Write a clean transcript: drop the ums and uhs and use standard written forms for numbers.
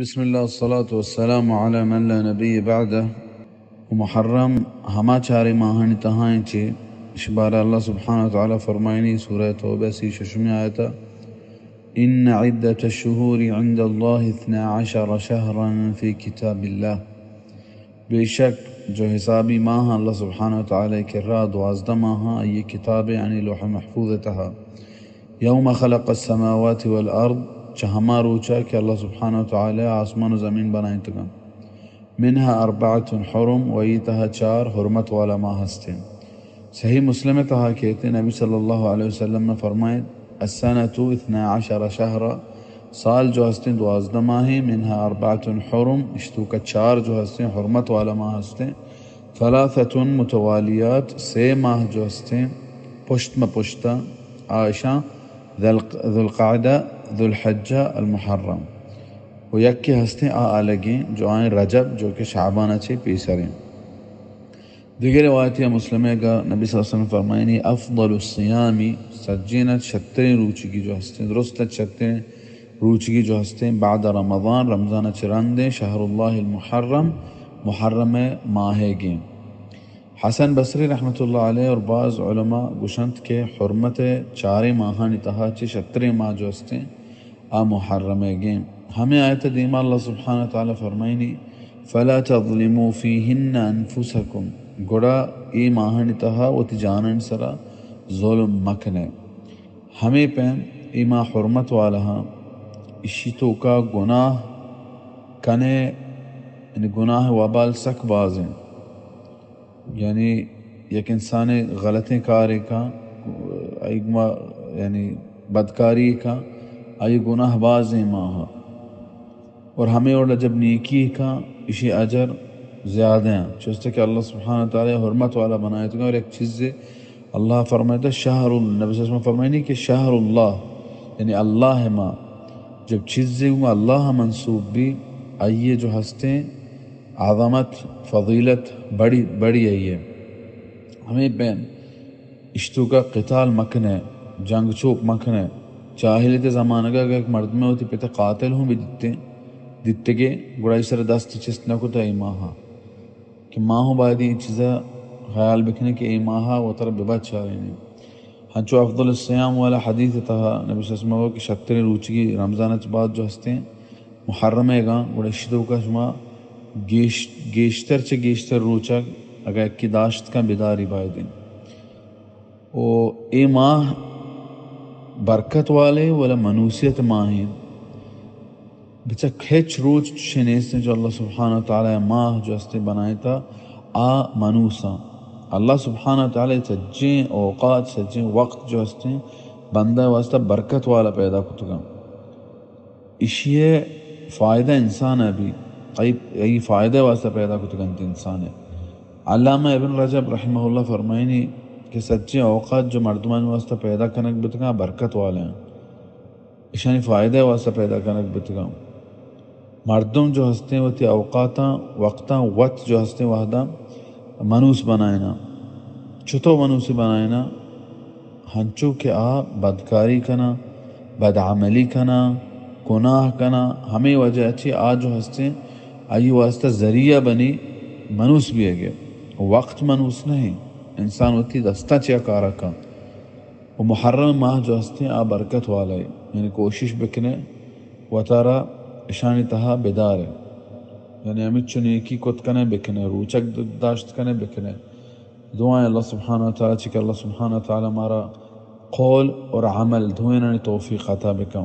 بسم الله والصلاة والسلام على من لا نبي بعده. ومحرم ہما چارے ماہانی تہائیں چے اشبارہ اللہ سبحانہ وتعالی فرمائنی سورہ توبہ سی ششمی آیتا ان عدت الشہور عند اللہ 12 شہرا فی کتاب اللہ. بے شک جو حسابی ماہ اللہ سبحانہ وتعالی کے را 12 ماہ یہ کتاب یعنی لوح محفوظ تہا. یوم خلق السماوات والارض چہما روچا کہ اللہ سبحانہ وتعالی آسمان و زمین بنائیں تگا. منہا 4 حرم ویتہا 4 حرمت والا ماہ ہستے. صحیح مسلم تہا کہتے نبی صلی اللہ علیہ وسلم نے فرمائے السنۃ 12 شہرا سال جو ہستے 12 ماہ ہیں. منہا 4 حرم اشتو کا 4 جو ہستے حرمت والا ماہ ہستے. 3 متوالیات 6 ماہ جو ہستے پشت میں پشتہ عائشہ ذو القعدہ ذو الحجہ المحرم وہ یک کے ہستے آلگیں جو آئیں رجب جو کہ شعبان اچھے پیسریں. دیگر روایتی مسلمہ کا نبی صلی اللہ علیہ وسلم فرمائنی افضل الصیامی سجینت 36 روچگی جو ہستے درست 36 روچگی جو ہستے بعد رمضان رمضان چرندیں شہر اللہ المحرم محرم ماہ گیں. حسن بصری رحمۃ اللہ علیہ اور بعض علماء گشنت کے حرمت 4 ماہانی تہا 36 ماہ جو ہستے محرم گیں. ہمیں آیت دیما اللہ سبحانہ وتعالی فرمائنی فلا تظلموا فیہن انفسکم گڑا ای ماہانی تہا و تجانن سرا ظلم مکنے. ہمیں پہم ای ماہ حرمت والا اسی تو کا گناہ کنے یعنی گناہ وبال سک بازیں یعنی یک انسان غلطیں کارے کا یعنی بدکاری کا آئی گناہ بازیں ماہ اور ہمیں اور جب نیکی کا اسی اجر زیادہ ہیں چوستے کہ اللہ سبحانہ وتعالی حرمت والا بنائے تھا. اور ایک چیز اللہ فرمائے شہر النبی صلی اللہ علیہ وسلم فرمائے کہ شہر اللہ یعنی اللہ ماں جب چیزیں اللہ منصوب بھی آئیے جو ہستے عظمت فضیلت بڑی ہے. ہمیں بین اشتو کا قتال مکنے جنگ چوک مکنے چاہلیت زمانہ کا ایک مرد میں ہوتی پتہ قاتل ہوں بھی دیتے گے گڑائی سر دست چست نکو تا ای ماہا کہ ماہوں بعدی چیزا خیال بکنے کہ ای ماہا وہ طرف ببت چاہے نہیں. ہنچو افضل السیام والا حدیث تہا نبی صلی اللہ علیہ وسلم کہ 36 روچگی رمضان بعد جو ہستے محرم گا گڑا اشتو کا شما گیشتر روچا اگر ایک کی داشت کا بیداری بائی دن او اے ماہ برکت والے ولا منوسیت ماہیں بچہ کھیچ روچ شنیستیں جو اللہ سبحانہ وتعالی ماہ جو ہستے بنائے تھا منوسا. اللہ سبحانہ وتعالی سجیں اوقات سجیں وقت جو ہستے بندہ واسطہ برکت والا پیدا کتگا. اشیے فائدہ انسان ہے بھی ای فائدہ واسطہ پیدا کتگا انسان ہے. علامہ ابن رجب رحمہ اللہ فرمائنی کہ سچے اوقات جو مردمان واسطہ پیدا کنک بتگا برکت والے ہیں اشانی فائدہ واسطہ پیدا کنک بتگا. مردم جو ہستے وہ تی اوقاتاں وقتاں وقت جو ہستے وحدہ منوس بنائینا چھتو منوسی بنائینا ہنچو کہ بدکاری کنا بدعملی کنا گناہ کنا ہمیں وجہ اچھی جو ہستے آئی واسطہ ذریعہ بنی منوس بھی ہے گے. وقت منوس نہیں انسان ہوتی دستہ چیا کارا کا. وہ محرم ماہ جو ہستے برکت والا ہے یعنی کوشش بکنے و تارا اشانی تہا بیدار ہے یعنی ہمیں چنیکی کت کنے بکنے روچک داشت کنے بکنے. دعائیں اللہ سبحانہ وتعالی چکہ اللہ سبحانہ وتعالی ہمارا قول اور عمل دھوئنانی توفیق عطا بکم.